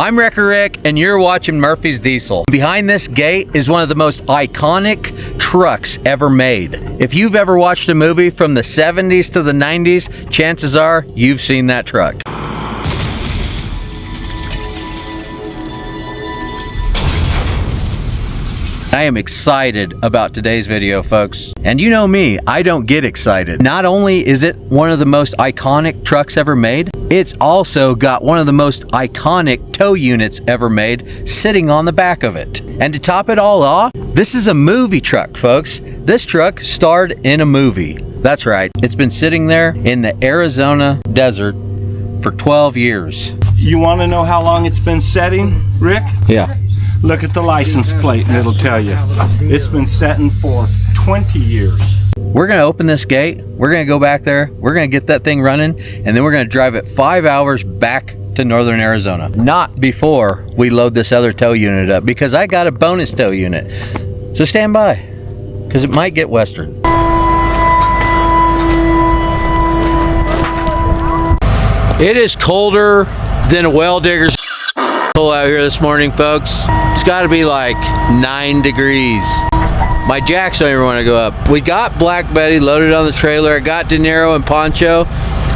I'm Wrecker Rick, and you're watching Murphy's Diesel. Behind this gate is one of the most iconic trucks ever made. If you've ever watched a movie from the 70s to the 90s, chances are you've seen that truck. I am excited about today's video, folks. And you know me, I don't get excited. Not only is it one of the most iconic trucks ever made, it's also got one of the most iconic tow units ever made sitting on the back of it. And to top it all off, this is a movie truck, folks. This truck starred in a movie. That's right, it's been sitting there in the Arizona desert for 12 years. You want to know how long it's been setting, Rick? Yeah. Look at the license plate and it'll tell you. It's been setting for 20 years. We're gonna open this gate, we're gonna go back there, we're gonna get that thing running, and then we're gonna drive it 5 hours back to northern Arizona. Not before we load this other tow unit up, because I got a bonus tow unit. So stand by, because it might get western. It is colder than a well digger's pull out here this morning, folks. It's got to be like 9 degrees. My jacks don't even want to go up. We got Black Betty loaded on the trailer. I got Niro and Poncho,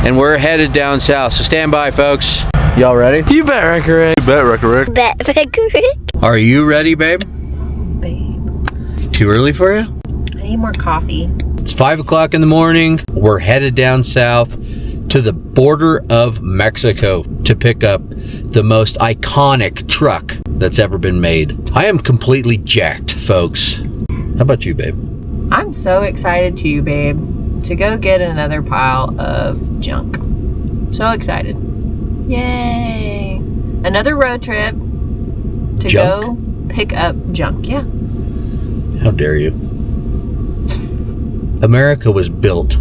and we're headed down south. So stand by, folks. Y'all ready? You bet, Wrecker Rick. You bet, Wrecker Rick. Bet, Wrecker Rick. Are you ready, babe? Babe, Too early for you? I need more coffee. It's 5 o'clock in the morning. We're headed down south to the border of Mexico to pick up the most iconic truck that's ever been made. I am completely jacked, folks. How about you, babe? I'm so excited too, babe, to go get another pile of junk. So excited. Yay! Another road trip to go pick up junk. Yeah. How dare you? America was built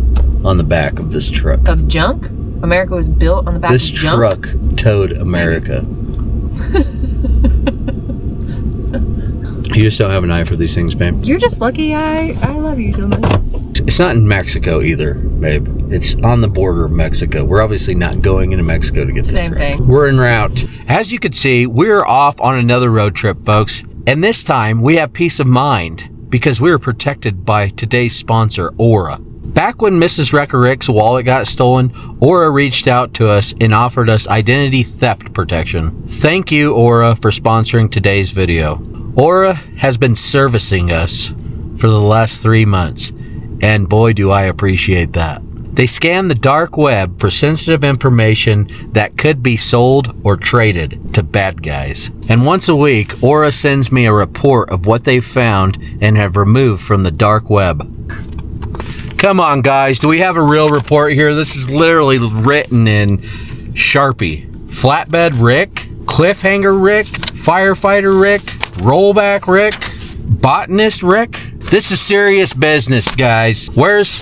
on the back of this truck. Of junk? America was built on the back of junk? This truck towed America. You just don't have an eye for these things, babe. You're just lucky I love you so much. It's not in Mexico either, babe. It's on the border of Mexico. We're obviously not going into Mexico to get this Same truck. thing. We're en route. As you can see, we're off on another road trip, folks. And this time, we have peace of mind because we are protected by today's sponsor, Aura. Back when Mrs. Wrecker Rick's wallet got stolen, Aura reached out to us and offered us identity theft protection. Thank you, Aura, for sponsoring today's video. Aura has been servicing us for the last 3 months, and boy do I appreciate that. They scan the dark web for sensitive information that could be sold or traded to bad guys. And once a week, Aura sends me a report of what they've found and have removed from the dark web. Come on, guys, do we have a real report here? This is literally written in Sharpie. Flatbed Rick, Cliffhanger Rick, Firefighter Rick, Rollback Rick, Botanist Rick. This is serious business, guys. Where's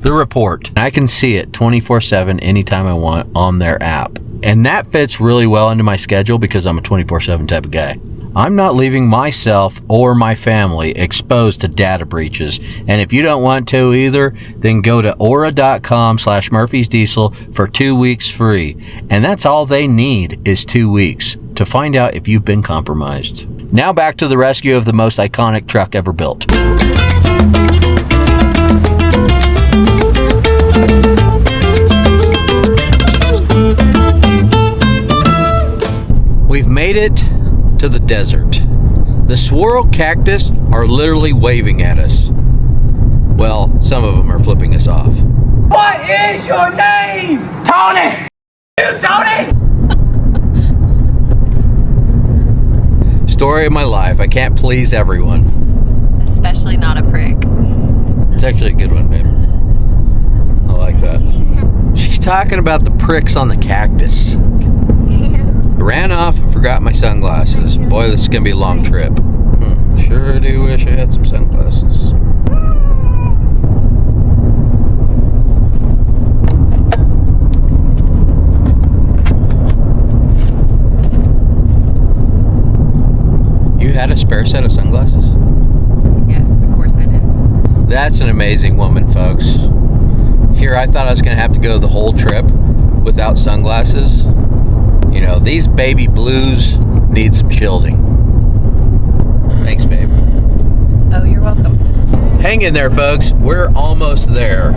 the report? I can see it 24/7 anytime I want on their app. And that fits really well into my schedule because I'm a 24/7 type of guy. I'm not leaving myself or my family exposed to data breaches. And if you don't want to either, then go to aura.com/murphysdiesel for 2 weeks free. And that's all they need is 2 weeks to find out if you've been compromised. Now back to the rescue of the most iconic truck ever built. We've made it to the desert. The swirl cactus are literally waving at us. Well, some of them are flipping us off. What is your name? Tony! You Tony! Story of my life. I can't please everyone. Especially not a prick. It's actually a good one, babe. I like that. She's talking about the pricks on the cactus. I ran off and forgot my sunglasses. Boy, this is gonna be a long trip. Sure do wish I had some sunglasses. You had a spare set of sunglasses? Yes, of course I did. That's an amazing woman, folks. Here, I thought I was gonna have to go the whole trip without sunglasses. You know, these baby blues need some shielding. Thanks, babe. Oh, you're welcome. Hang in there, folks. We're almost there.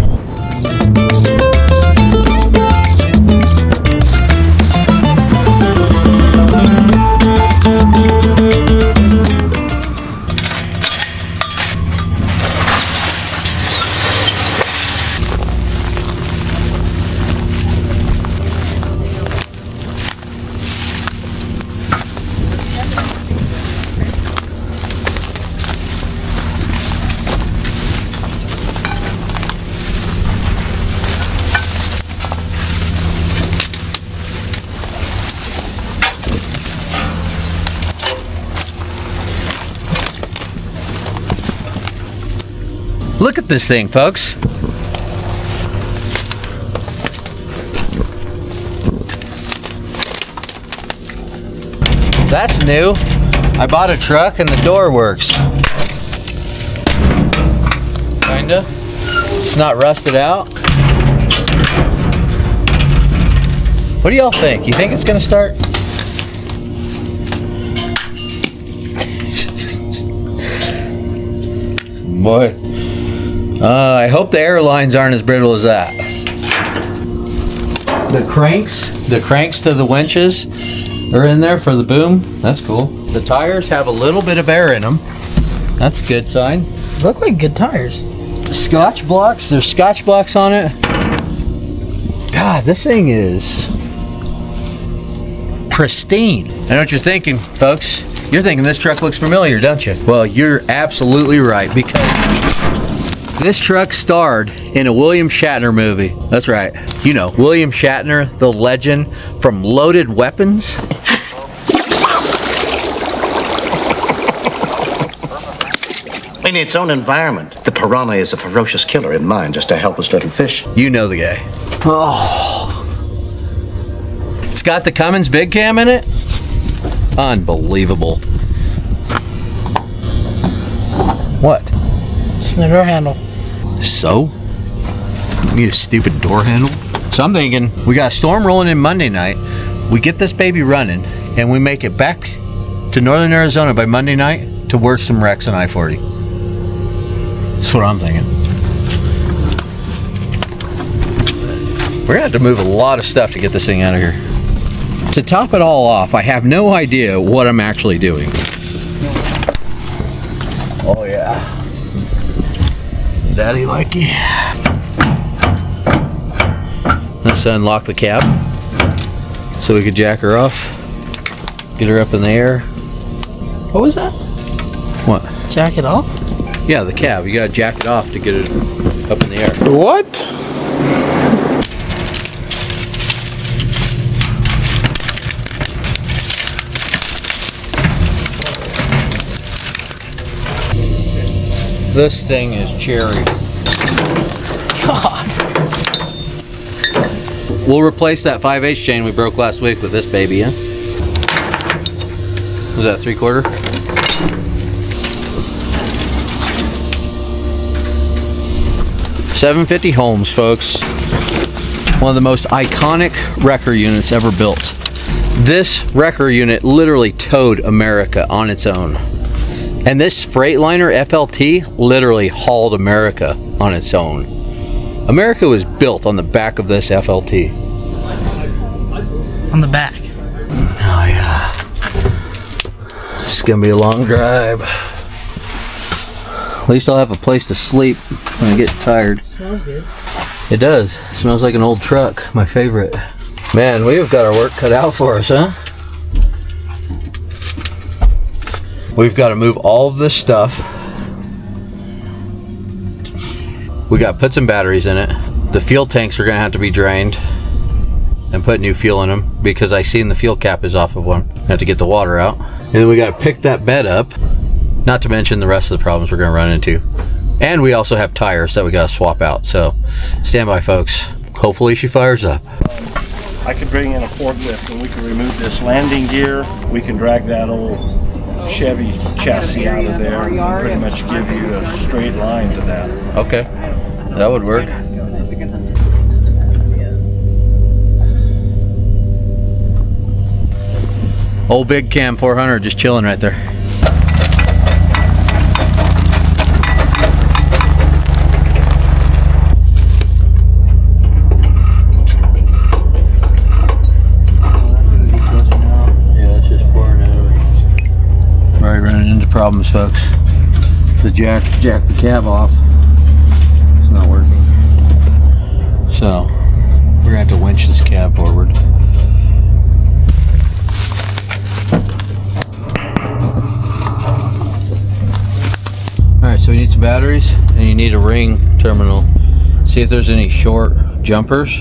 Look at this thing, folks. That's new. I bought a truck and the door works. Kinda. It's not rusted out. What do y'all think? You think it's gonna start? Boy. I hope the airlines aren't as brittle as that. The cranks to the winches are in there for the boom. That's cool. The tires have a little bit of air in them. That's a good sign. Look like good tires. Scotch blocks. There's Scotch blocks on it. God, this thing is pristine. I know what you're thinking, folks. You're thinking this truck looks familiar, don't you? Well, you're absolutely right, because this truck starred in a William Shatner movie. That's right. You know, William Shatner, the legend from Loaded Weapons. In its own environment, the piranha is a ferocious killer in mind, just a helpless little fish. You know the guy. Oh. It's got the Cummins Big Cam in it? Unbelievable. What? It's the door handle. So? You need a stupid door handle? So I'm thinking, we got a storm rolling in Monday night. We get this baby running, and we make it back to northern Arizona by Monday night to work some wrecks on I-40. That's what I'm thinking. We're gonna have to move a lot of stuff to get this thing out of here. To top it all off, I have no idea what I'm actually doing. Oh yeah. Daddy likey. Let's unlock the cab so we could jack her off. Get her up in the air. What was that? What? Jack it off? Yeah, the cab. You gotta jack it off to get it up in the air. What? This thing is cherry. God. We'll replace that 5/8 chain we broke last week with this baby, yeah? Was that 3/4? $750 Holmes, folks. One of the most iconic wrecker units ever built. This wrecker unit literally towed America on its own. And this Freightliner FLT literally hauled America on its own. America was built on the back of this FLT. On the back. Oh yeah. It's gonna be a long drive. At least I'll have a place to sleep when I get tired. Smells good. It does. It smells like an old truck. My favorite. Man, we've got our work cut out for us, huh? We've got to move all of this stuff. We got to put some batteries in it. The fuel tanks are going to have to be drained and put new fuel in them, because I seen the fuel cap is off of one. Have to get the water out. And then we got to pick that bed up. Not to mention the rest of the problems we're going to run into. And we also have tires that we got to swap out. So stand by, folks. Hopefully she fires up. I could bring in a forklift and we can remove this landing gear. We can drag that old Chevy chassis out of there and pretty much give you a straight line to that. Okay, that would work. Old Big Cam 400 just chilling right there. Yeah, it's just pouring out of it. Right, running into problems, folks. The jack the cab off. It's not working. So we're gonna have to winch this cab forward. Alright, so we need some batteries and you need a ring terminal. See if there's any short jumpers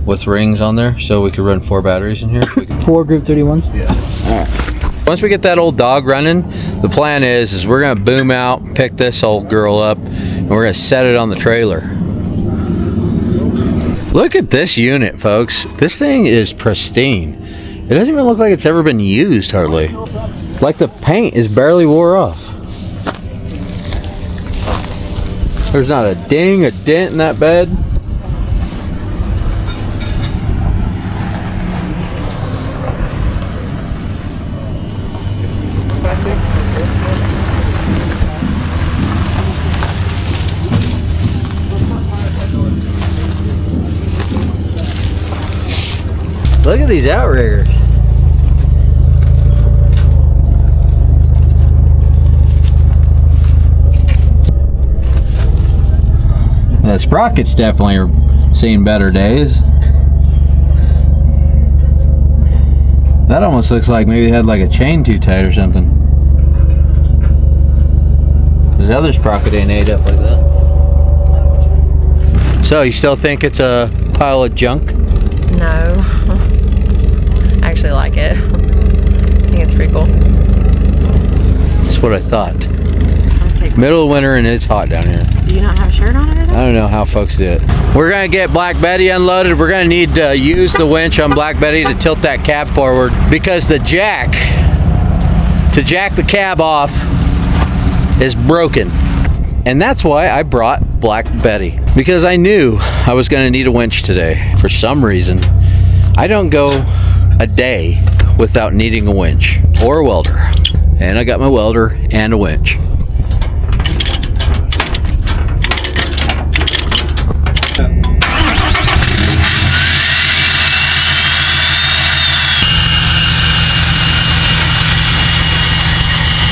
with rings on there so we could run 4 batteries in here. 4 group 31s? Yeah. Alright. Once we get that old dog running, the plan is we're gonna boom out, pick this old girl up, and we're gonna set it on the trailer. Look at this unit, folks. This thing is pristine. It doesn't even look like it's ever been used hardly. Like the paint is barely wore off. There's not a ding, a dent in that bed. Look at these outriggers. The sprocket's definitely seen better days. That almost looks like maybe it had like a chain too tight or something. This other sprocket ain't ate up like that. So you still think it's a pile of junk? No. I actually like it. I think it's pretty cool. That's what I thought. Middle of winter and it's hot down here. Do you not have a shirt on or I don't know how folks do it. We're gonna get Black Betty unloaded. We're gonna need to use the winch on Black Betty to tilt that cab forward because the jack to jack the cab off is broken. And that's why I brought Black Betty, because I knew I was gonna need a winch today. For some reason, I don't go a day without needing a winch or a welder. And I got my welder and a winch.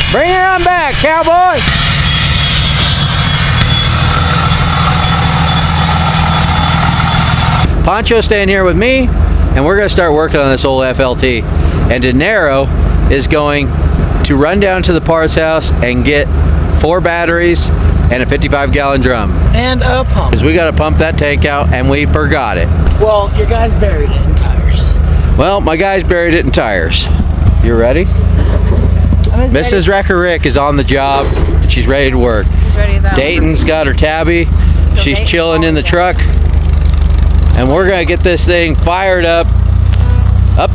Bring her on back, cowboy! Poncho's staying here with me, and we're gonna start working on this old FLT. And Niro is going to run down to the parts house and get 4 batteries and a 55-gallon drum. And a pump. Because we gotta pump that tank out, and we forgot it. Well, your guy's buried it in tires. Well, my guy's buried it in tires. You ready? Mrs. Wrecker Rick is on the job. She's ready to work. Dayton's got her tabby. She's chilling in the truck. And we're gonna get this thing fired up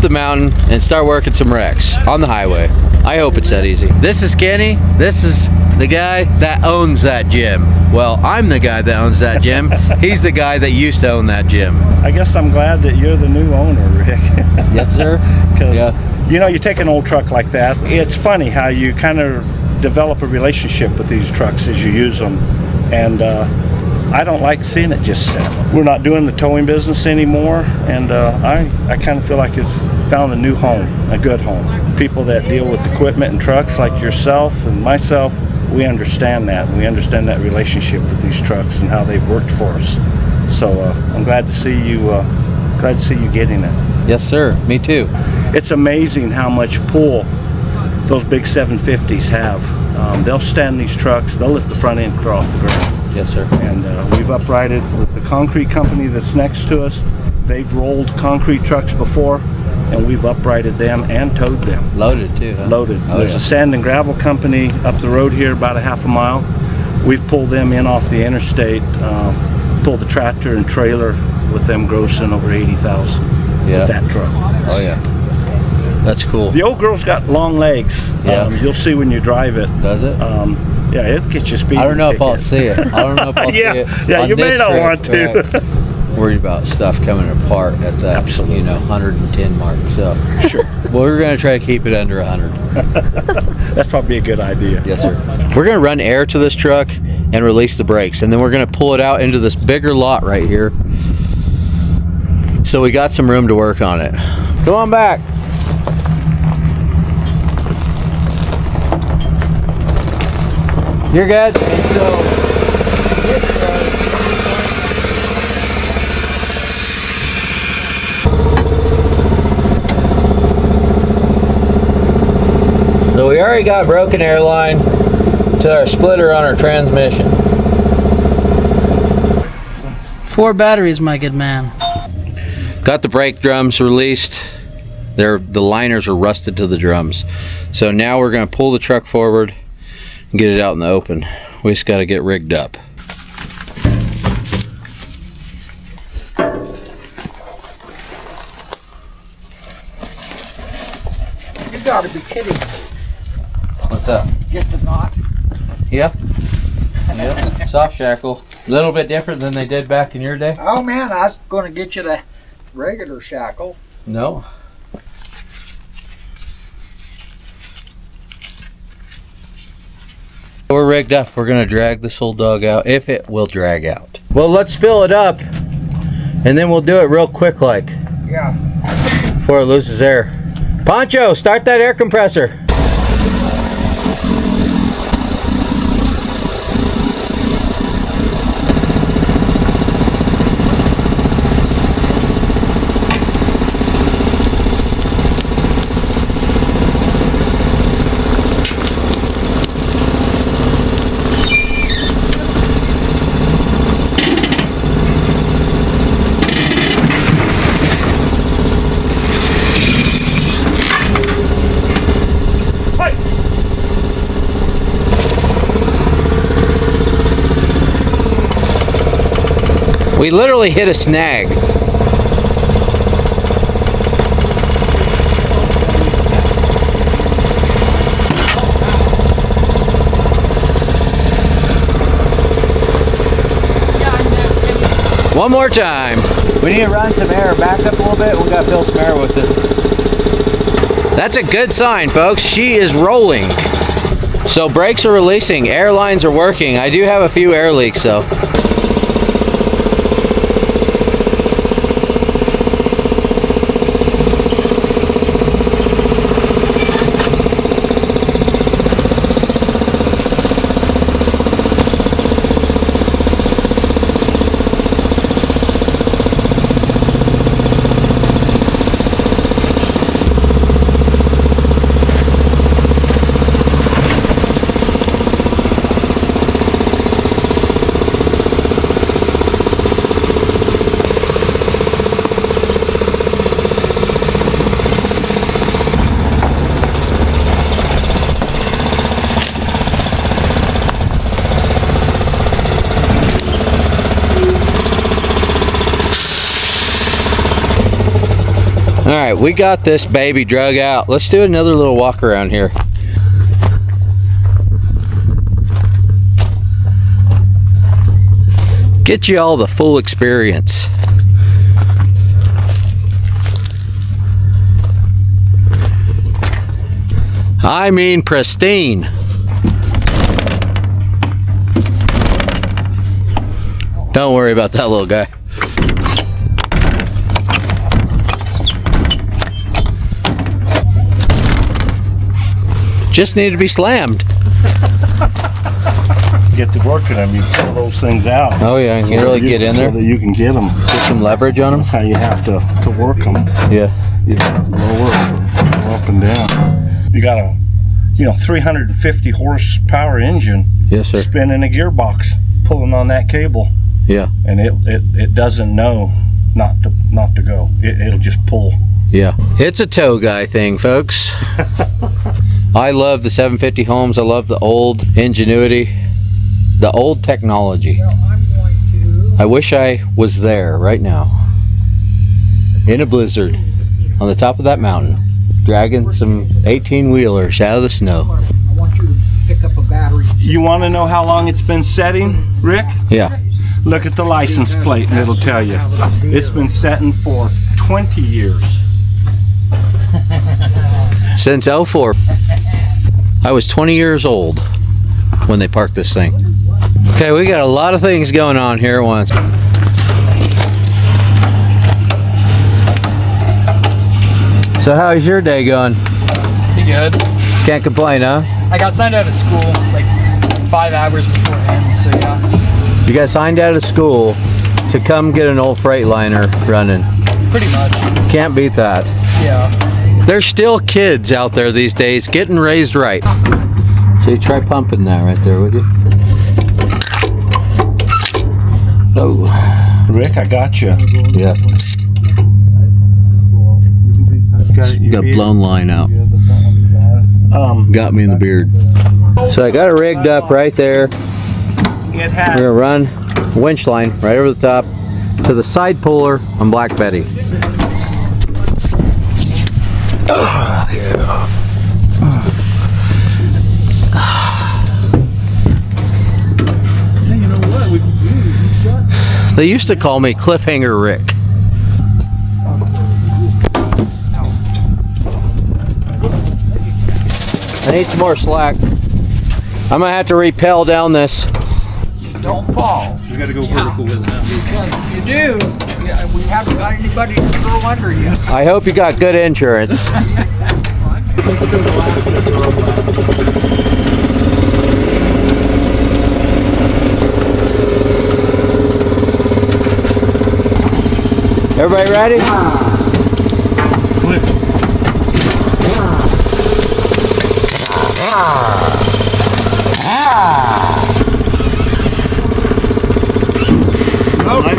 the mountain and start working some wrecks on the highway. I hope it's that easy. This is Kenny. This is the guy that owns that gym. Well, I'm the guy that owns that gym. He's the guy that used to own that gym. I guess I'm glad that you're the new owner, Rick. Yes, sir. Because, Yeah. you know, you take an old truck like that, it's funny how you kind of develop a relationship with these trucks as you use them. And I don't like seeing it just sit. We're not doing the towing business anymore, and I kind of feel like it's found a new home, a good home. People that deal with equipment and trucks like yourself and myself, we understand that. We understand that relationship with these trucks and how they've worked for us. So I'm glad to see you. Glad to see you getting it. Yes, sir. Me too. It's amazing how much pull those big 750s have. They'll stand these trucks. They'll lift the front end clear off the ground. Yes, sir. And we've uprighted with the concrete company that's next to us. They've rolled concrete trucks before, and we've uprighted them and towed them. Loaded too, huh? Loaded. Oh, There's yeah. a sand and gravel company up the road here, about a half a mile. We've pulled them in off the interstate, pulled the tractor and trailer with them grossing over 80,000 Yeah. with that truck. Oh yeah. That's cool. The old girl's got long legs. Yeah. You'll see when you drive it. Does it? Yeah, it gets you speeding. I don't know if I'll see it. I don't know if I'll see it. Yeah, on you may this not trip. want to. Right. worried about stuff coming apart at the Absolutely. 110 mark. So Sure. well, we're going to try to keep it under 100. That's probably a good idea. Yes, sir. We're going to run air to this truck and release the brakes, and then we're going to pull it out into this bigger lot right here. So we got some room to work on it. Come on back. You're good. So we already got a broken airline to our splitter on our transmission. 4 batteries, my good man. Got the brake drums released. The liners are rusted to the drums. So now we're going to pull the truck forward and get it out in the open. We just got to get rigged up. You gotta be kidding. What's up? Just a knot. Yep. Yep. Soft shackle. A little bit different than they did back in your day. Oh man, I was going to get you the regular shackle. No. We're rigged up. We're gonna drag this old dog out, if it will drag out. Well, let's fill it up, and then we'll do it real quick like, Yeah. before it loses air. Poncho, start that air compressor. We literally hit a snag. One more time. We need to run some air back up a little bit. We got to fill some air with it. That's a good sign, folks. She is rolling. So brakes are releasing, airlines are working. I do have a few air leaks though. Alright, we got this baby drug out. Let's do another little walk around here. Get you all the full experience. I mean pristine. Don't worry about that little guy. Just need to be slammed. Get to working them, you pull those things out. Oh yeah, you can really get in there. So that you can get them. Get some leverage on them. That's how you have to work them. Yeah. You lower up and down. You got a 350 horsepower engine. Yes, sir. Spinning a gearbox, pulling on that cable, Yeah. and it doesn't know not to go. It'll just pull. Yeah. It's a tow guy thing, folks. I love the 750 Holmes. I love the old ingenuity, the old technology. Well, I'm going to. I wish I was there right now in a blizzard on the top of that mountain, dragging some 18-wheelers out of the snow. I want you to pick up a battery. You want to know how long it's been setting, Rick? Yeah. Look at the license plate and it'll tell you. It's been sitting for 20 years. Since 04. I was 20 years old when they parked this thing. Okay, we got a lot of things going on here at once. So how's your day going? Pretty good. Can't complain, huh? I got signed out of school like 5 hours beforehand, so yeah. You got signed out of school to come get an old Freightliner running. Pretty much. Can't beat that. Yeah. There's still kids out there these days getting raised right. So you try pumping that right there, would you? Oh. Rick, I got you. Yeah. Got blown line out. Got me in the beard. So I got it rigged up right there. We're gonna run winch line right over the top to the side puller on Black Betty. They used to call me Cliffhanger Rick. I need some more slack. I'm gonna have to rappel down this. Don't fall. We gotta go vertical with it now. Because if you do, yeah, we haven't got anybody to throw under you. I hope you got good insurance. Everybody ready?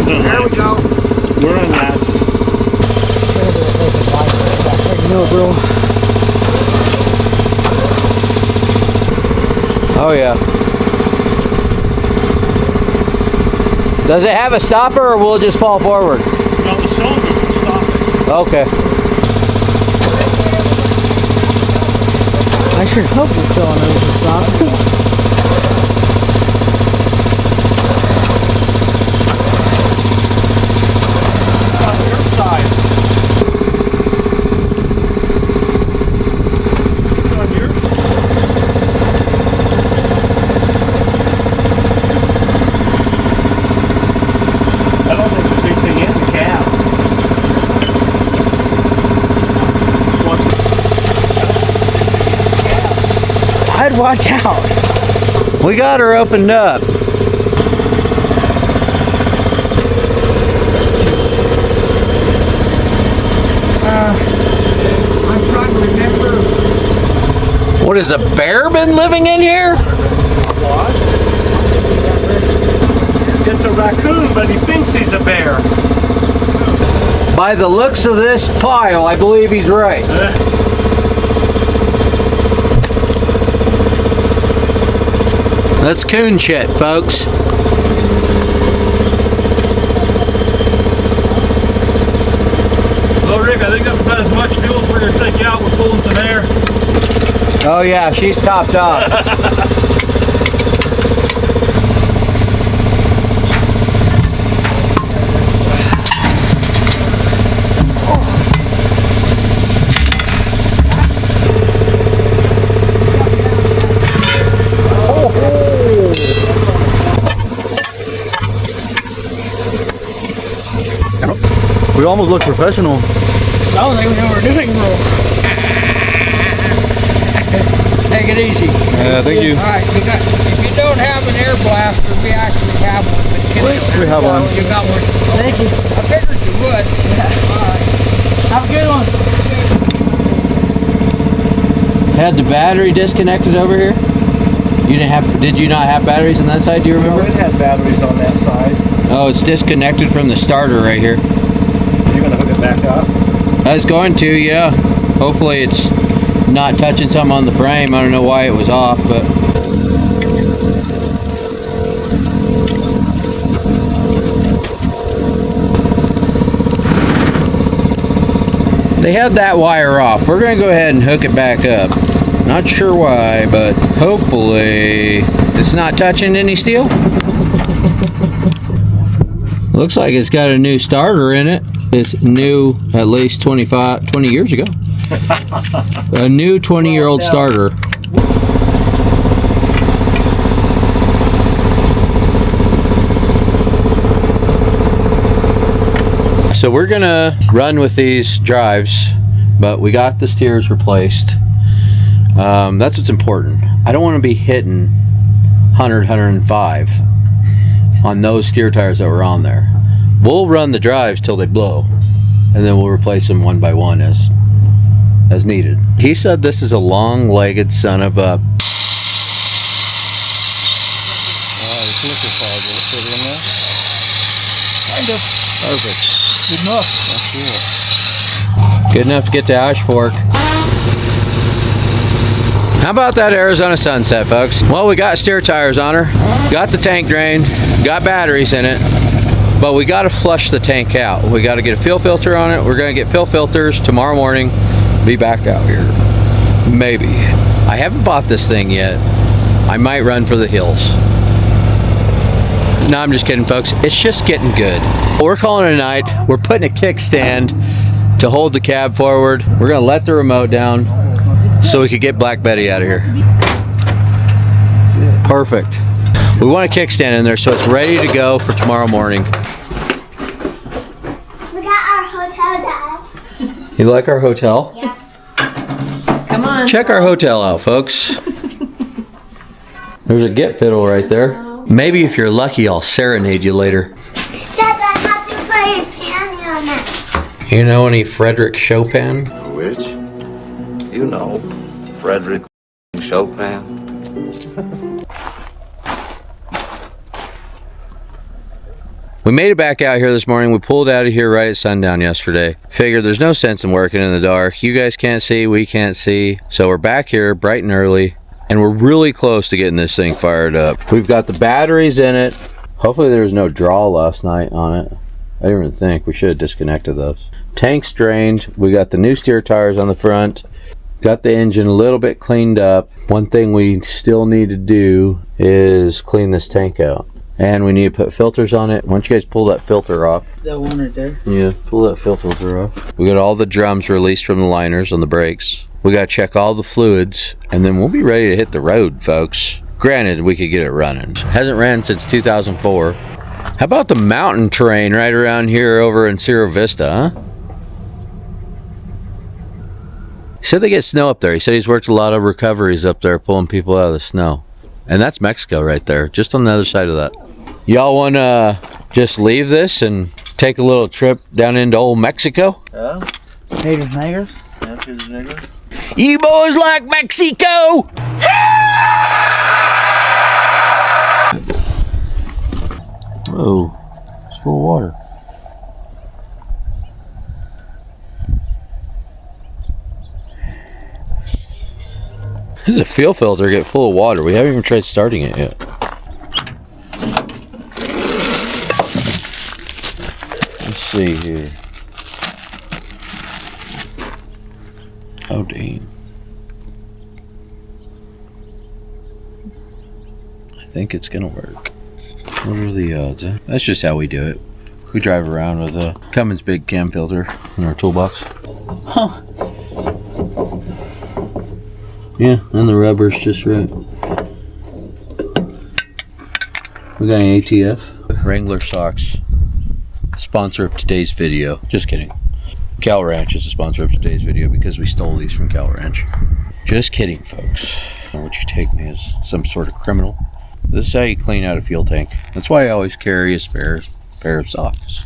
There we go. We're unlatched. Oh yeah. Does it have a stopper or will it just fall forward? No, the cylinder will stop it. Okay. I sure hope the cylinder will stop. On your side. It's on your side. I don't think there's anything in the cab. I'd watch out. We got her opened up. I'm trying to remember. What is a bear been living in here? What? It's a raccoon, but he thinks he's a bear. By the looks of this pile, I believe he's right. That's coon shit, folks. Well, Rick, I think that's about as much fuel as we're going to take you out. We're pulling some air. Oh yeah, she's topped off. We almost look professional. Sounds like we know what we're doing, bro. Take it easy. Yeah, thank you. All right, if you don't have an air blaster, we actually have one. But We have one. You got one. Thank you. I figured you would. Yeah. All right. Have a good one. Had the battery disconnected over here? You didn't have? Did you not have batteries on that side? Do you remember? It had batteries on that side. Oh, it's disconnected from the starter right here. You're going to hook it back up? I was going to, yeah. Hopefully it's not touching something on the frame. I don't know why it was off, but... They had that wire off. We're going to go ahead and hook it back up. Not sure why, but hopefully it's not touching any steel. Looks like it's got a new starter in it. It's new at least 20 years ago. A new 20-year-old starter. So we're gonna run with these drives, but we got the steers replaced. That's what's important. I don't want to be hitting 100, 105 on those steer tires that were on there. We'll run the drives till they blow, and then we'll replace them one by one as needed. He said this is a long-legged son of a... Kind of. Perfect. Good enough. That's cool. Good enough to get to Ash Fork. How about that Arizona sunset, folks? Well, we got steer tires on her, got the tank drained, got batteries in it, but we got to flush the tank out. We got to get a fuel filter on it. We're going to get fuel filters tomorrow morning. Be back out here. Maybe. I haven't bought this thing yet. I might run for the hills. No, I'm just kidding, folks. It's just getting good. We're calling it a night. We're putting a kickstand to hold the cab forward. We're going to let the remote down so we could get Black Betty out of here. Perfect. We want a kickstand in there so it's ready to go for tomorrow morning. We got our hotel, Dad. You like our hotel? Yeah. Come on. Check our hotel out, folks. There's a get fiddle right there. Maybe if you're lucky, I'll serenade you later. Dad, I have to play a piano now. You know any Frederick Chopin? Which? You know, Frederick Chopin. We made it back out here this morning. We pulled out of here right at sundown yesterday. Figured there's no sense in working in the dark. You guys can't see, we can't see. So we're back here bright and early, and we're really close to getting this thing fired up. We've got the batteries in it. Hopefully there was no draw last night on it. I didn't even think. We should have disconnected those. Tank's drained. We got the new steer tires on the front. Got the engine a little bit cleaned up. One thing we still need to do is clean this tank out. And we need to put filters on it. Why don't you guys pull that filter off? That one right there. Yeah, pull that filter off. We got all the drums released from the liners on the brakes. We got to check all the fluids, and then we'll be ready to hit the road, folks. Granted, we could get it running. Hasn't ran since 2004. How about the mountain terrain right around here over in Cerro Vista, huh? He said they get snow up there. He said he's worked a lot of recoveries up there pulling people out of the snow. And that's Mexico right there, just on the other side of that. Y'all want to just leave this and take a little trip down into old Mexico? Yeah. Native niggers. Yeah, to the niggers. You boys like Mexico? Whoa, it's full of water. This is a fuel filter get full of water. We haven't even tried starting it yet. Let's see here. Oh, dang. I think it's gonna work. What are the odds? Huh? That's just how we do it. We drive around with a Cummins Big Cam filter in our toolbox. Huh. Yeah, and the rubber's just right. We got an ATF. Wrangler socks. Sponsor of today's video. Just kidding. Cal Ranch is the sponsor of today's video because we stole these from Cal Ranch. Just kidding, folks. I don't want you to take me as some sort of criminal. This is how you clean out a fuel tank. That's why I always carry a spare pair of socks.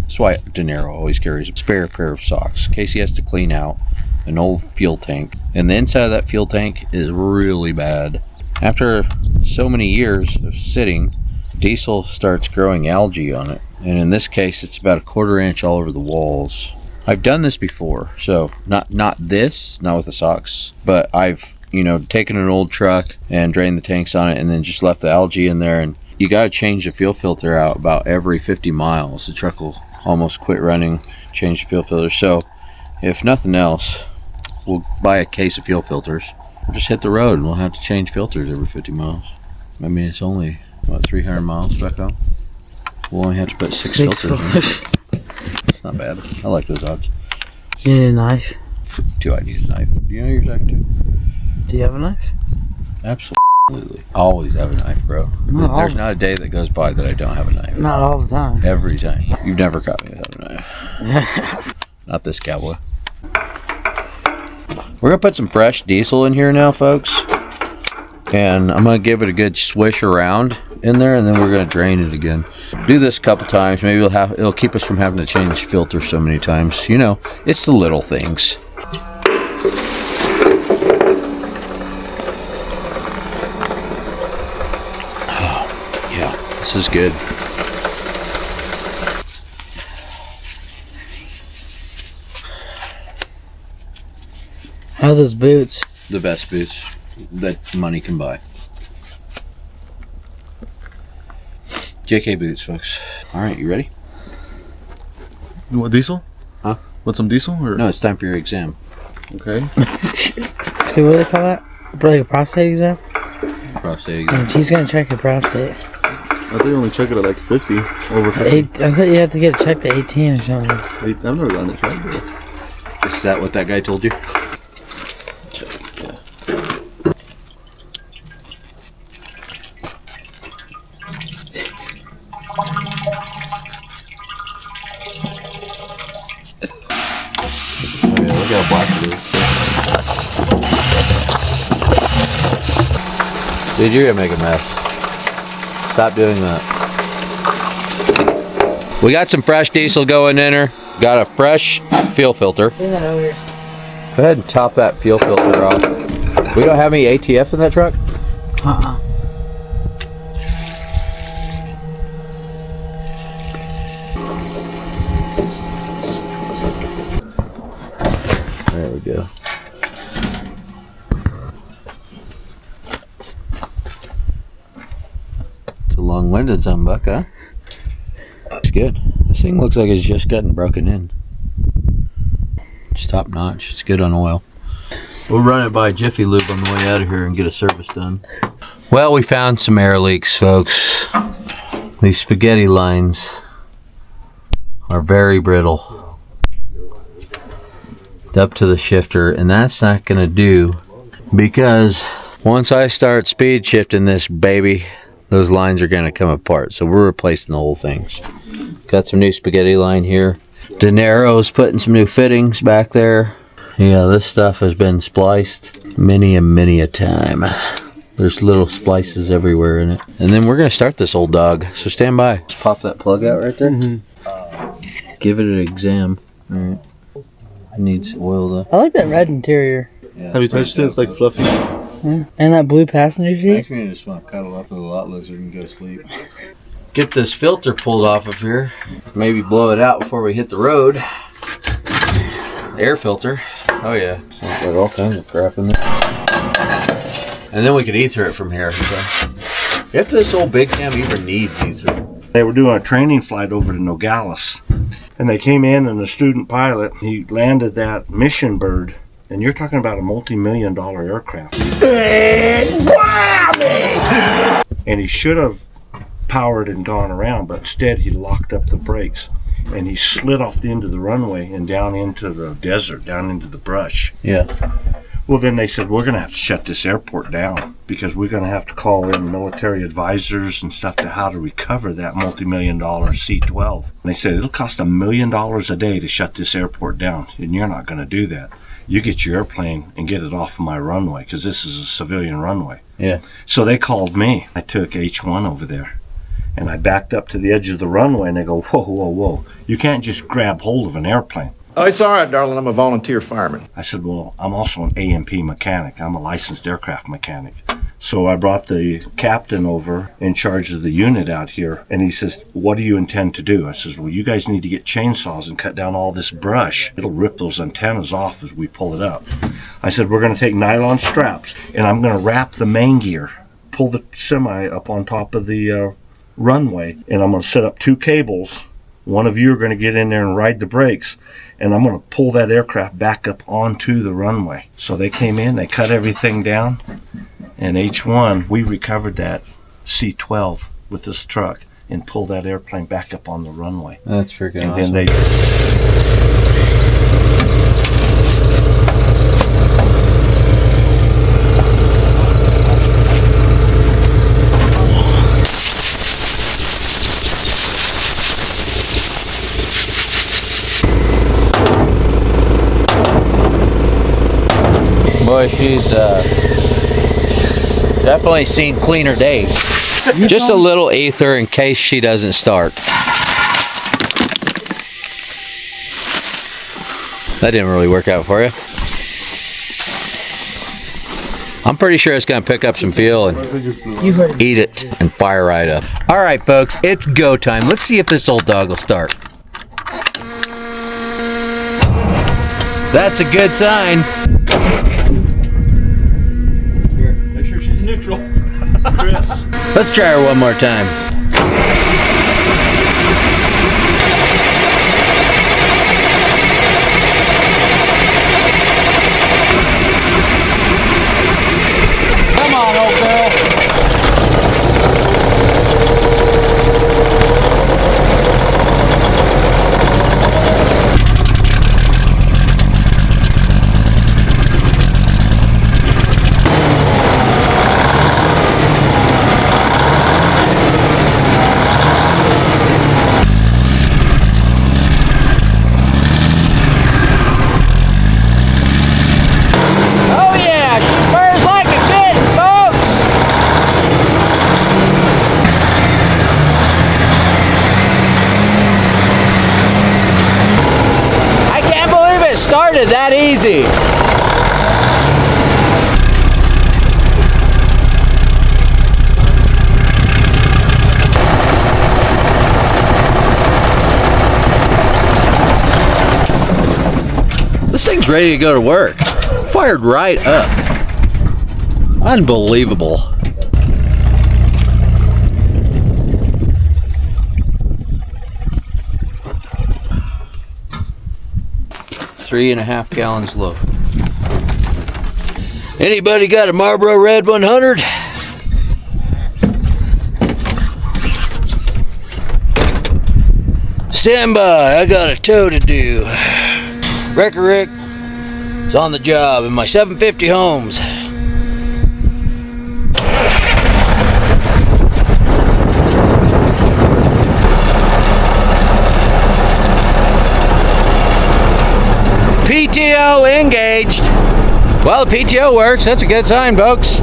That's why De Niro always carries a spare pair of socks in case he has to clean out an old fuel tank. And the inside of that fuel tank is really bad. After so many years of sitting, diesel starts growing algae on it. And in this case, it's about 1/4 inch all over the walls. I've done this before, so not with the socks, but I've, taken an old truck and drained the tanks on it and then just left the algae in there. And you got to change the fuel filter out about every 50 miles. The truck will almost quit running, change the fuel filter. So if nothing else, we'll buy a case of fuel filters. We'll just hit the road and we'll have to change filters every 50 miles. I mean, it's only, 300 miles back home? We'll only have to put 6 filters in. It's not bad. I like those odds. You need a knife? Do I need a knife? Do you know your second two? Do you have a knife? Absolutely. Always have a knife, bro. There's not a day that goes by that I don't have a knife. Not all the time. Every time. You've never caught me without a knife. Not this cowboy. We're going to put some fresh diesel in here now, folks. And I'm going to give it a good swish around in there, and then we're going to drain it again. Do this a couple times. Maybe it'll keep us from having to change filters so many times. You know, it's the little things. Oh, yeah, this is good. How are those boots? The best boots that money can buy. JK boots, folks. All right, you ready? You want diesel? Huh? Want some diesel? Or? No, it's time for your exam. Okay. Dude, what do they call that? Like a prostate exam? Prostate exam. He's gonna check your prostate. I think you only check it at like 50. Over 50. I thought you had to get it checked at 18 or something. I've never gotten it checked though. Is that what that guy told you? Yeah. Oh yeah, look how black it is. Dude, you're gonna make a mess. Stop doing that. We got some fresh diesel going in her. Got a fresh fuel filter. Bring that over here. Go ahead and top that fuel filter off. We don't have any ATF in that truck? There we go. It's a long-winded son buck, huh? It's good. This thing looks like it's just gotten broken in. It's top notch. It's good on oil. We'll run it by Jiffy Lube on the way out of here and get a service done. Well, we found some air leaks, folks. These spaghetti lines are very brittle. Up to the shifter, and that's not gonna do, because once I start speed shifting this baby, those lines are gonna come apart. So we're replacing the whole things. Got some new spaghetti line here. Niro's putting some new fittings back there. Yeah, this stuff has been spliced many a time. There's little splices everywhere in it. And then we're gonna start this old dog, so stand by. Just pop that plug out right there. Give it an exam. All right. It needs oil though. I like that red interior. Yeah, Have you touched it? It's like fluffy. Yeah. And that blue passenger seat. Makes me just want to cuddle up with a lot lizard and go sleep. Get this filter pulled off of here. Maybe blow it out before we hit the road. Air filter. Oh yeah. Sounds like all kinds of crap in there. And then we could ether it from here. So. If this old Big Cam even needs ether. They were doing a training flight over to Nogales, and they came in, and the student pilot, he landed that Mission Bird, and you're talking about a multi-million-dollar aircraft. And he should have powered and gone around, but instead he locked up the brakes, and he slid off the end of the runway and down into the desert, down into the brush. Yeah. Well, then they said, we're going to have to shut this airport down because we're going to have to call in military advisors and stuff to how to recover that multi-million-dollar C-12. And they said, it'll cost $1 million a day to shut this airport down, and you're not going to do that. You get your airplane and get it off of my runway because this is a civilian runway. Yeah. So they called me. I took H-1 over there, and I backed up to the edge of the runway, and they go, whoa, whoa, whoa. You can't just grab hold of an airplane. Oh, it's all right, darling. I'm a volunteer fireman. I said, well, I'm also an A&P mechanic. I'm a licensed aircraft mechanic. So I brought the captain over in charge of the unit out here, and he says, what do you intend to do? I says, well, you guys need to get chainsaws and cut down all this brush. It'll rip those antennas off as we pull it up. I said, we're going to take nylon straps, and I'm going to wrap the main gear, pull the semi up on top of the runway, and I'm going to set up 2 cables. One of you are going to get in there and ride the brakes, and I'm going to pull that aircraft back up onto the runway. So they came in, they cut everything down, and H1, we recovered that C-12 with this truck and pull that airplane back up on the runway. That's freaking and awesome. Then Boy, she's definitely seen cleaner days. Just a little ether in case she doesn't start. That didn't really work out for you. I'm pretty sure it's going to pick up some fuel and eat it and fire right up. All right, folks, it's go time. Let's see if this old dog will start. That's a good sign. make sure she's neutral. Chris. Let's try her one more time. Come on, old girl. Oh yeah, she purrs like a kitten, folks. I can't believe it started that easy. This thing's ready to go to work. Fired right up. Unbelievable. Three and a half gallons low. Anybody got a Marlboro Red 100? Stand by, I got a tow to do. Wrecker Rick is on the job in my 750 Holmes. PTO engaged. Well, the PTO works. That's a good sign, folks.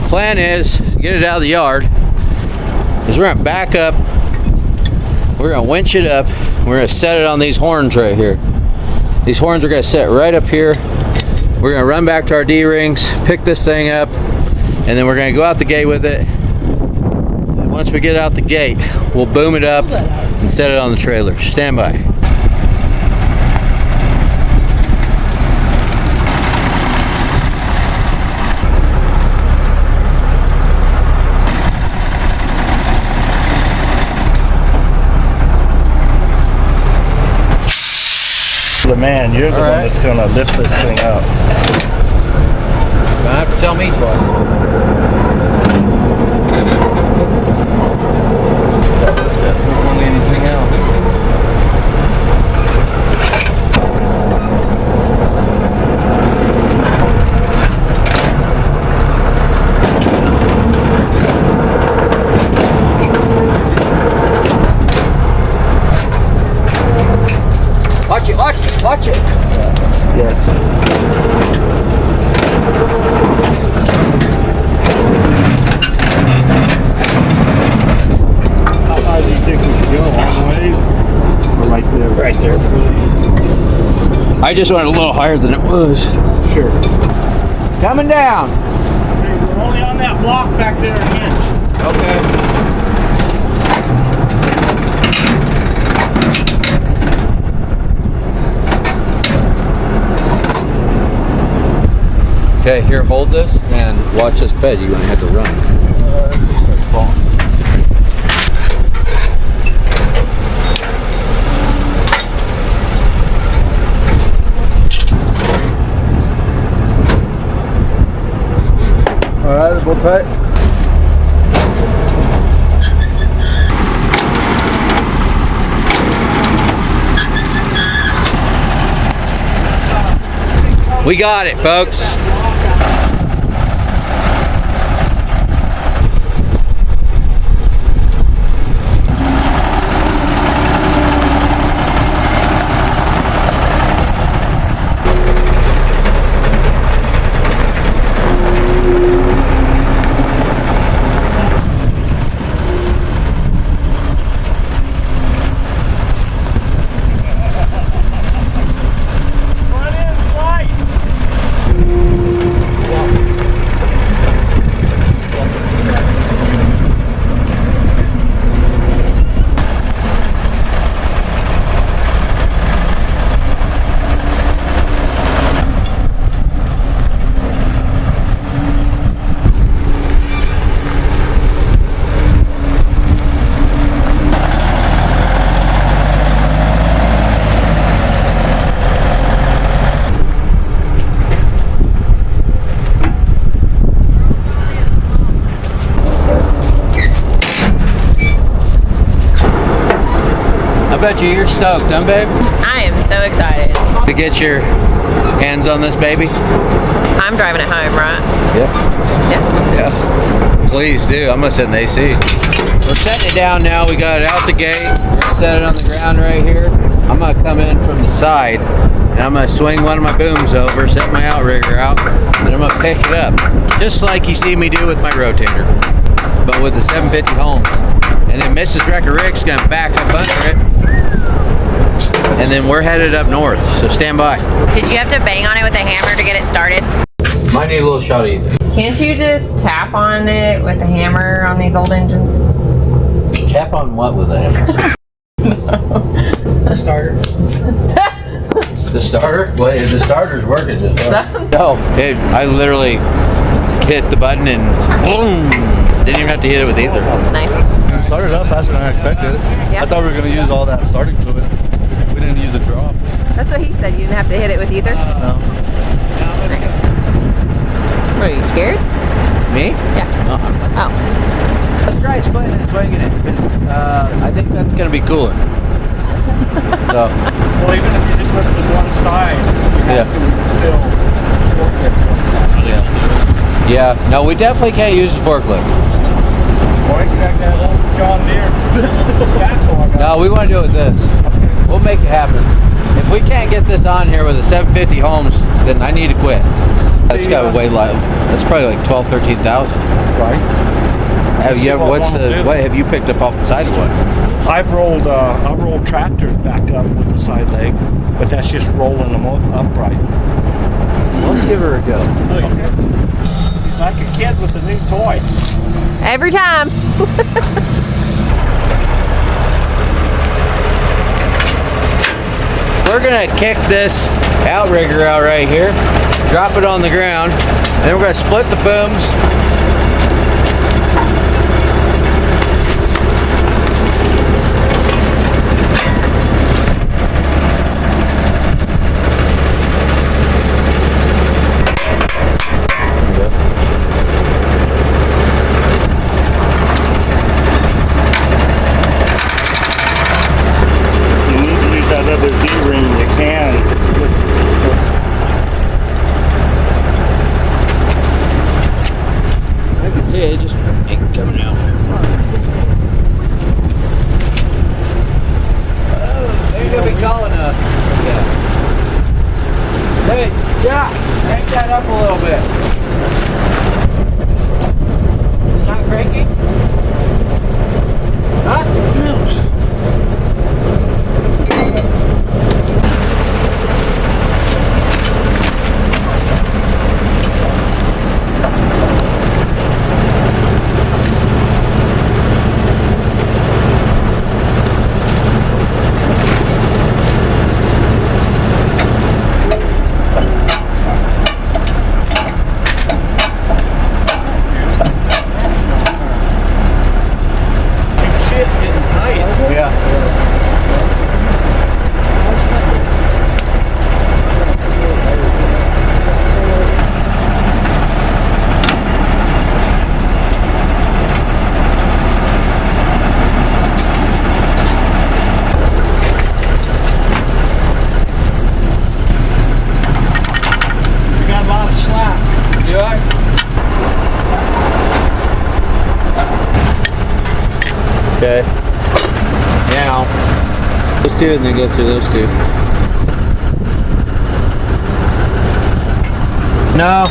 Plan is get it out of the yard. Is we're gonna back up. We're gonna winch it up. We're gonna set it on these horns right here. These horns are gonna sit right up here. We're gonna run back to our D-rings, pick this thing up, and then we're gonna go out the gate with it. And once we get out the gate, we'll boom it up and set it on the trailer. Stand by. The man, you're the one that's going to lift this thing up. You don't have to tell me twice. Only anything else. Watch it, watch it, watch it. Yes. How high do you think we should go? All the way? Or right there? Right there. I just went a little higher than it was. Sure. Coming down. Okay, we're only on that block back there an inch. Okay. Okay, here, hold this and watch this bed. You're gonna have to run. All right, both tight. We got it, folks. I bet you're stoked, huh, babe? I am so excited. To get your hands on this baby? I'm driving it home, right? Yeah. Yeah. Yeah. Please do. I'm gonna sit in the AC. We're setting it down now. We got it out the gate. We're gonna set it on the ground right here. I'm gonna come in from the side and I'm gonna swing one of my booms over, set my outrigger out, and I'm gonna pick it up. Just like you see me do with my rotator, but with a 750 Holmes. And then Mrs. Wrecker Rick's gonna back up under it. And then we're headed up north, so stand by. Did you have to bang on it with a hammer to get it started? Might need a little shot of either. Can't you just tap on it with a hammer on these old engines? Tap on what with a hammer? The starter. The starter? Well, if the starter's working, just no. I literally hit the button and boom! Didn't even have to hit it with either. Nice. It started up faster than I expected. Yeah. I thought we were going to use all that starting fluid. We didn't use a drop. That's what he said. You didn't have to hit it with either. No. Nice. What, are you scared? Me? Yeah. Oh. Let's try splitting and swinging it. I think that's going to be cooler. So. Well, even if you just look at the one side, you have to still forklift one side. Yeah. Yeah. No, we definitely can't use the forklift. Boy, you got that old John Deere backhoe. No, we want to do it with this. We'll make it happen. If we can't get this on here with a 750 Holmes, then I need to quit. That's got to weigh like, that's probably like 12,000, 13,000. Right. Have you ever, what have you picked up off the side of what? I've rolled tractors back up with the side leg, but that's just rolling them upright. Let's give her a go. Okay. He's like a kid with a new toy. Every time. We're gonna kick this outrigger out right here, drop it on the ground, and then we're gonna split the booms. two and then go through those two. No.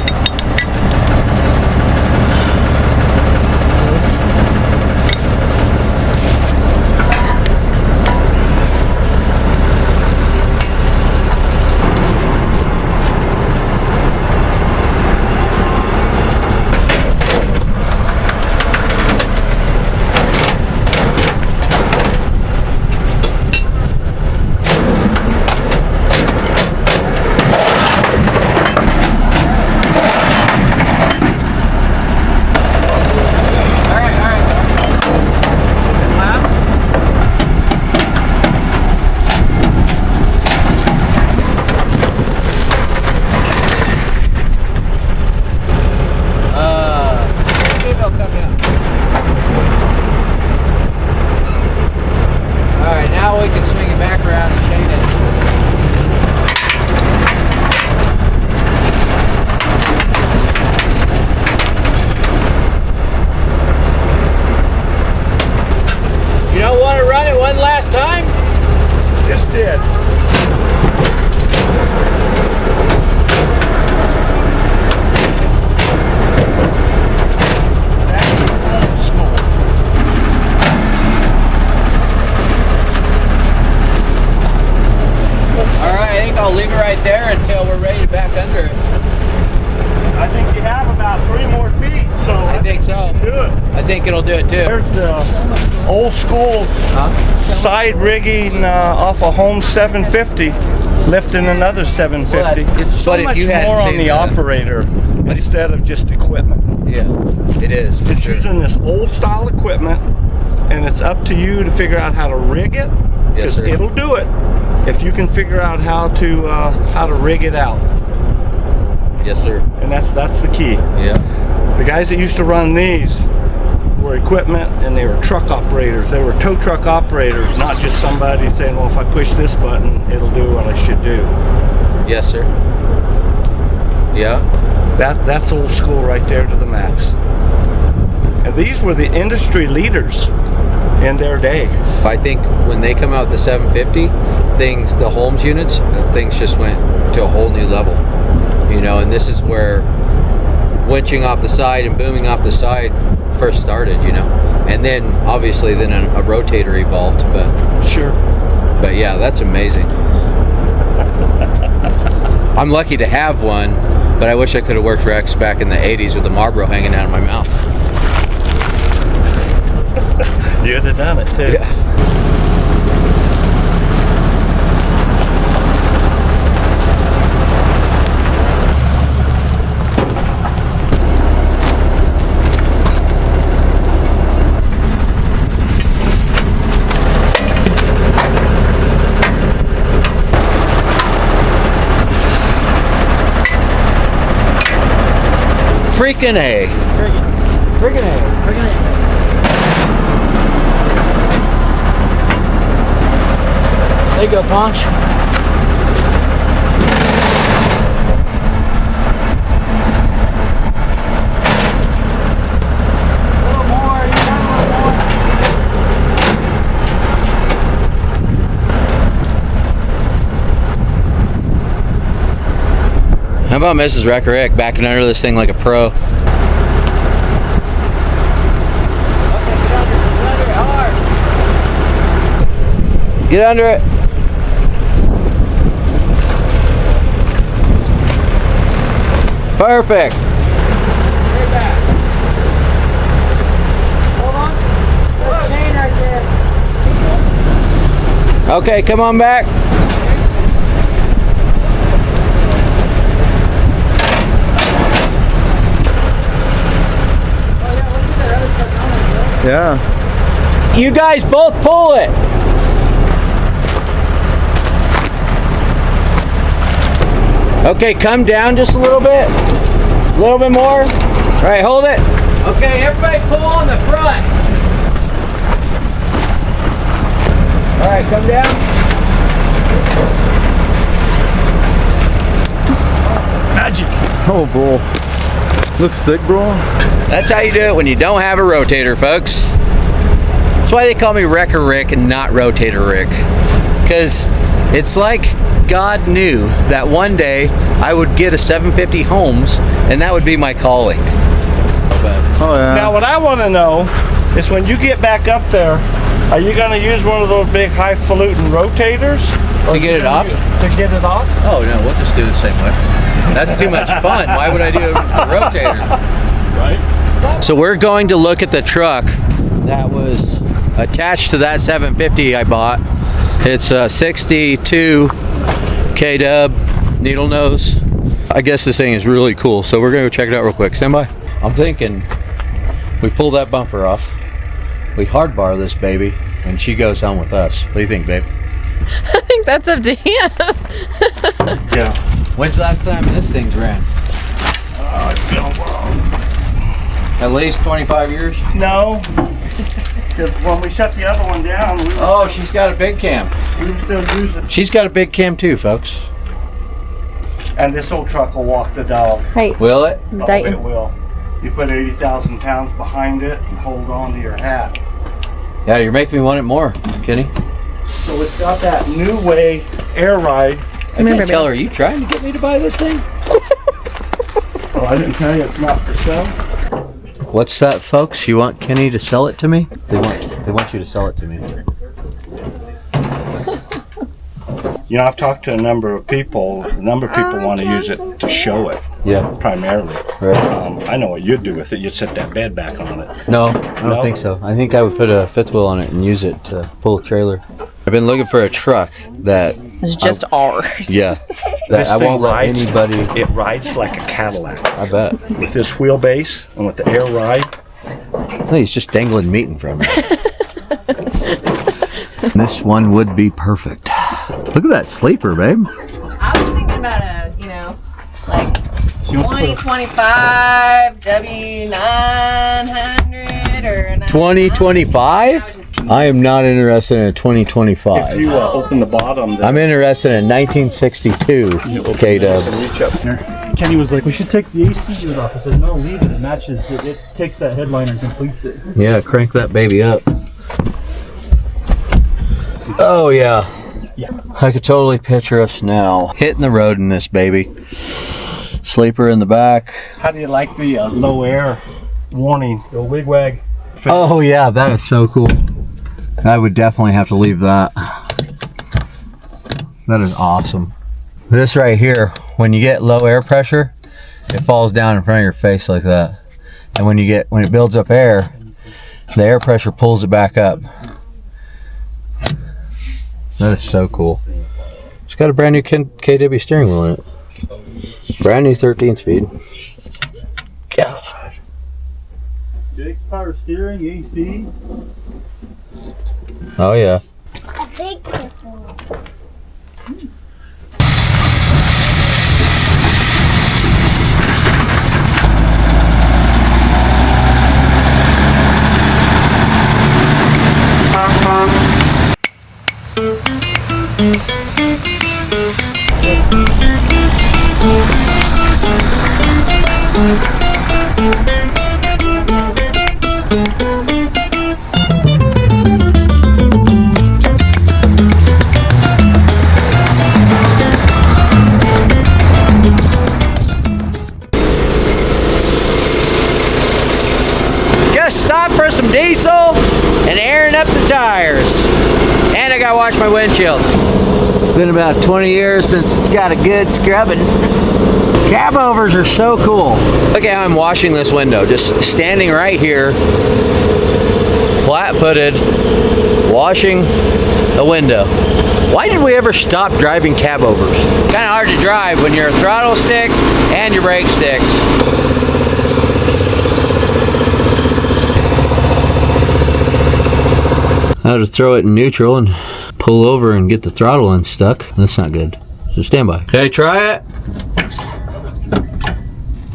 It'll do it too. There's the old school side rigging off a Holmes 750, lifting another 750. It's so much more on the operator instead of just equipment. Yeah, it is. It's using this old style equipment, and it's up to you to figure out how to rig it, because it'll do it if you can figure out how to rig it out. Yes, sir. And that's the key. Yeah. The guys that used to run these were equipment, and they were truck operators. They were tow truck operators, not just somebody saying, well, if I push this button, it'll do what I should do. Yes, sir. Yeah. That's old school right there to the max. And these were the industry leaders in their day. I think when they come out with the 750, the Holmes units, things just went to a whole new level. You know, and this is where winching off the side and booming off the side first started, you know, and then obviously then a rotator evolved, but yeah, that's amazing. I'm lucky to have one, but I wish I could have worked Rex back in the 80s with the Marlboro hanging out of my mouth. You'd have done it too. Yeah. Freaking A. Friggin' A. There you go, Poncho. How about Mrs. Wreck-A-Wreck backing under this thing like a pro? Get under it. Perfect. Hold on. There's a chain right there. Okay, come on back. Yeah. You guys both pull it. Okay, come down just a little bit. A little bit more. All right, hold it. Okay, everybody pull on the front. All right, come down. Magic. Oh, bro. Looks sick, bro. That's how you do it when you don't have a rotator, folks. That's why they call me Wrecker Rick and not Rotator Rick. because it's like God knew that one day I would get a 750 Holmes, and that would be my calling. Oh yeah. Now what I want to know is when you get back up there, are you going to use one of those big highfalutin rotators? To get it off? To get it off? Oh no, we'll just do the same way. That's too much fun. Why would I do it with the rotator? Right. So we're going to look at the truck that was attached to that 750 I bought. It's a 62 K-dub needle nose. I guess this thing is really cool, so we're gonna go check it out real quick. Stand by. I'm thinking we pull that bumper off, we hard bar this baby, and she goes home with us. What do you think, babe? I think that's up to him. Yeah. When's the last time this thing's ran? It's been a while. At least 25 years? No. Because when we shut the other one down, She's got a big cam. we were still using. She's got a big cam too, folks. And this old truck will walk the dog. Right. Will it? Oh, it will. You put 80,000 pounds behind it and hold on to your hat. Yeah, you're making me want it more, Kenny. So it's got that new way air ride. I can't tell her, are you trying to get me to buy this thing? Oh, I didn't tell you it's not for sale. What's that, folks? You want Kenny to sell it to me? They want you to sell it to me. You know, I've talked to a number of people. A number of people want to use it to show it. Yeah. Primarily. Right. I know what you'd do with it. You'd set that bed back on it. No, I don't think so. I think I would put a fifth wheel on it and use it to pull a trailer. I've been looking for a truck that It's just ours. yeah, that This I thing won't let rides- anybody. It rides like a Cadillac. I bet. With this wheelbase and with the air ride. No, he's just dangling meat in front of me. This one would be perfect. Look at that sleeper, babe. I was thinking about a, like 2025 W900 or a 2025? I am not interested in a 2025. If you open the bottom, I'm interested in 1962 K-dub. reach up there. Kenny was like, we should take the AC unit off. I said, no, leave it. It matches. It takes that headliner and completes it. Yeah, crank that baby up. Oh yeah. Yeah. I could totally picture us now hitting the road in this baby. Sleeper in the back. How do you like the low air warning? Go wig-wag. Oh yeah, that is so cool. I would definitely have to leave that. That is awesome. This right here, when you get low air pressure, it falls down in front of your face like that. And when it builds up air, the air pressure pulls it back up. That is so cool. It's got a brand new KW steering wheel in it. Brand new 13 speed. God. Big power steering, AC. Oh yeah. A big pistol. Just stopped for some diesel and airing up the tires. And I gotta wash my windshield. Been about 20 years since it's got a good scrubbing. Cab overs are so cool. Look at how I'm washing this window. Just standing right here, flat-footed, washing the window. Why did we ever stop driving cab overs? Kind of hard to drive when your throttle sticks and your brake sticks. I had to throw it in neutral and pull over and get the throttle unstuck. That's not good. So stand by. Can I try it?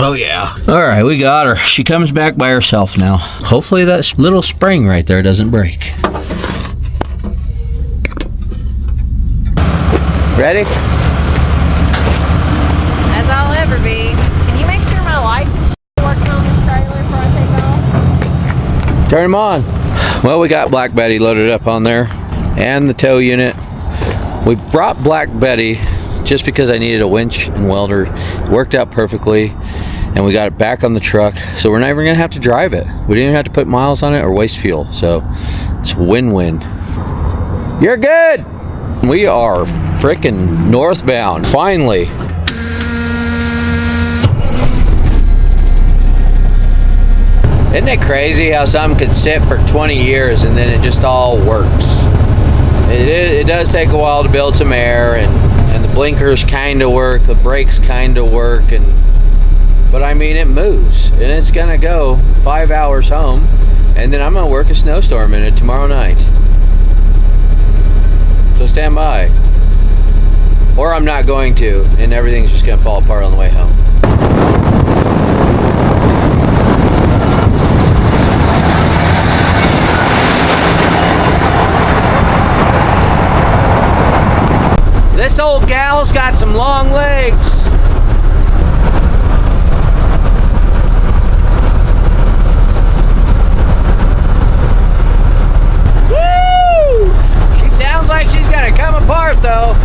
Oh yeah. All right, we got her. She comes back by herself now. Hopefully that little spring right there doesn't break. Ready? As I'll ever be. Can you make sure my lights and shit are working on this trailer before I take off? Turn them on. Well, we got Black Betty loaded up on there and the tow unit. We brought Black Betty just because I needed a winch and welder. It worked out perfectly, and we got it back on the truck, so we're not even gonna have to drive it. We didn't even have to put miles on it or waste fuel, so it's win-win. You're good. We are freaking northbound, finally. Isn't it crazy how something could sit for 20 years and then it just all works? It does take a while to build some air, and the blinkers kind of work, the brakes kind of work, but I mean, it moves, and it's gonna go 5 hours home, and then I'm gonna work a snowstorm in it tomorrow night. So stand by. Or I'm not going to, and everything's just gonna fall apart on the way home. This old gal's got some long legs. Woo! She sounds like she's gonna come apart though.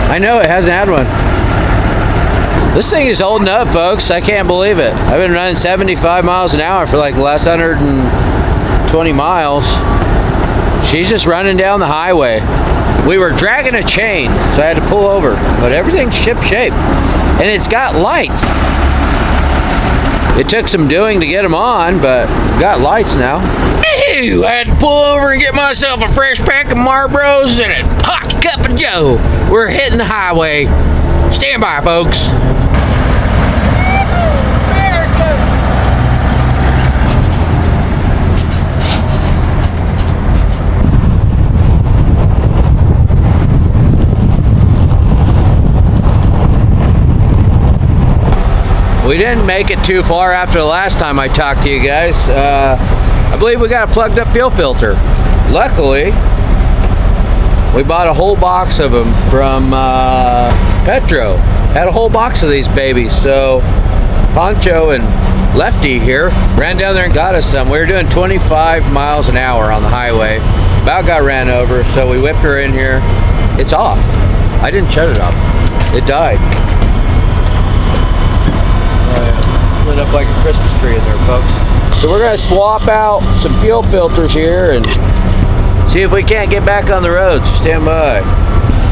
I know, it hasn't had one. This thing is holding up, folks. I can't believe it. I've been running 75 miles an hour for like the last 120 miles. She's just running down the highway. We were dragging a chain, so I had to pull over, but everything's ship shape, and it's got lights. It took some doing to get them on, but got lights now. Ew, I had to pull over and get myself a fresh pack of Marlboros and a hot cup of Joe. We're hitting the highway. Stand by, folks. We didn't make it too far after the last time I talked to you guys. I believe we got a plugged up fuel filter. Luckily, we bought a whole box of them from Petro. Had a whole box of these babies. So Poncho and Lefty here ran down there and got us some. We were doing 25 miles an hour on the highway. About got ran over, so we whipped her in here. It's off. I didn't shut it off. It died. Lit up like a Christmas tree in there, folks. So we're gonna swap out some fuel filters here and see if we can't get back on the road. So stand by.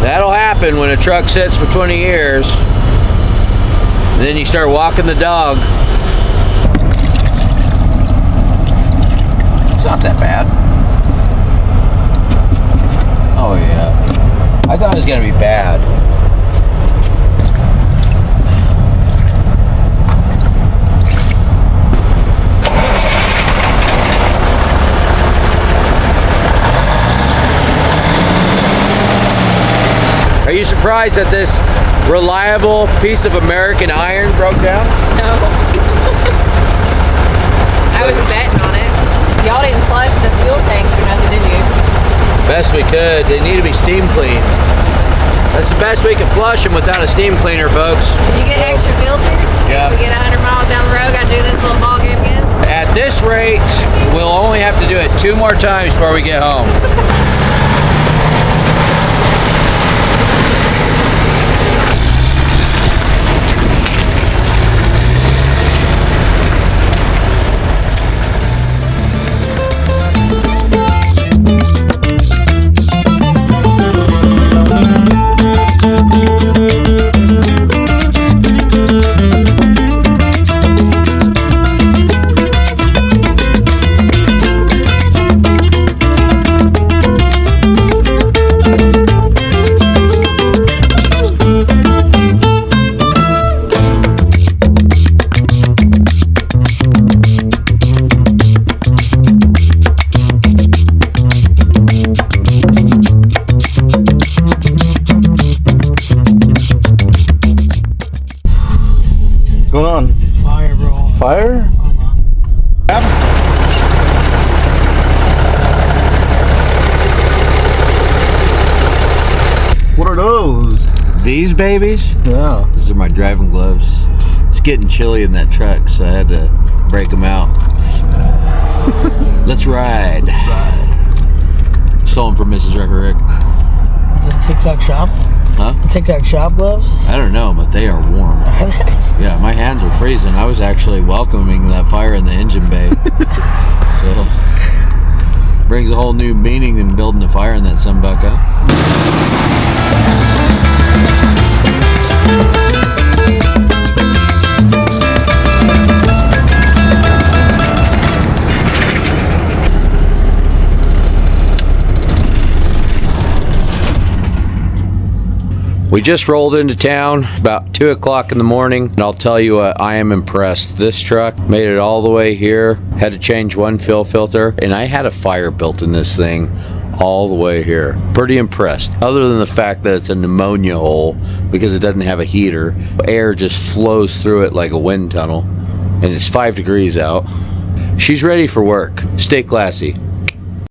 That'll happen when a truck sits for 20 years. And then you start walking the dog. It's not that bad. Oh yeah. I thought it was gonna be bad. Are you surprised that this reliable piece of American iron broke down? No. I was betting on it. Y'all didn't flush the fuel tanks or nothing, did you? Best we could. They need to be steam cleaned. That's the best we can flush them without a steam cleaner, folks. Did you get extra filters? Yeah. If we get 100 miles down the road, gotta do this little ball game again? At this rate, we'll only have to do it 2 more times before we get home. What's going on? Fire, bro. Fire? What are those? These babies? Yeah. These are my driving gloves. It's getting chilly in that truck, so I had to break them out. one for Mrs. Wrecker Rick. Is it TikTok shop? Huh? TikTok shop gloves? I don't know, but they are warm. Yeah, my hands were freezing. I was actually welcoming that fire in the engine bay. So, brings a whole new meaning in building a fire in that sunbucka. We just rolled into town about 2 o'clock in the morning, and I'll tell you what, I am impressed. This truck made it all the way here, had to change one fuel filter, and I had a fire built in this thing all the way here. Pretty impressed. Other than the fact that it's a pneumonia hole because it doesn't have a heater. Air just flows through it like a wind tunnel, and it's 5 degrees out. She's ready for work. Stay classy.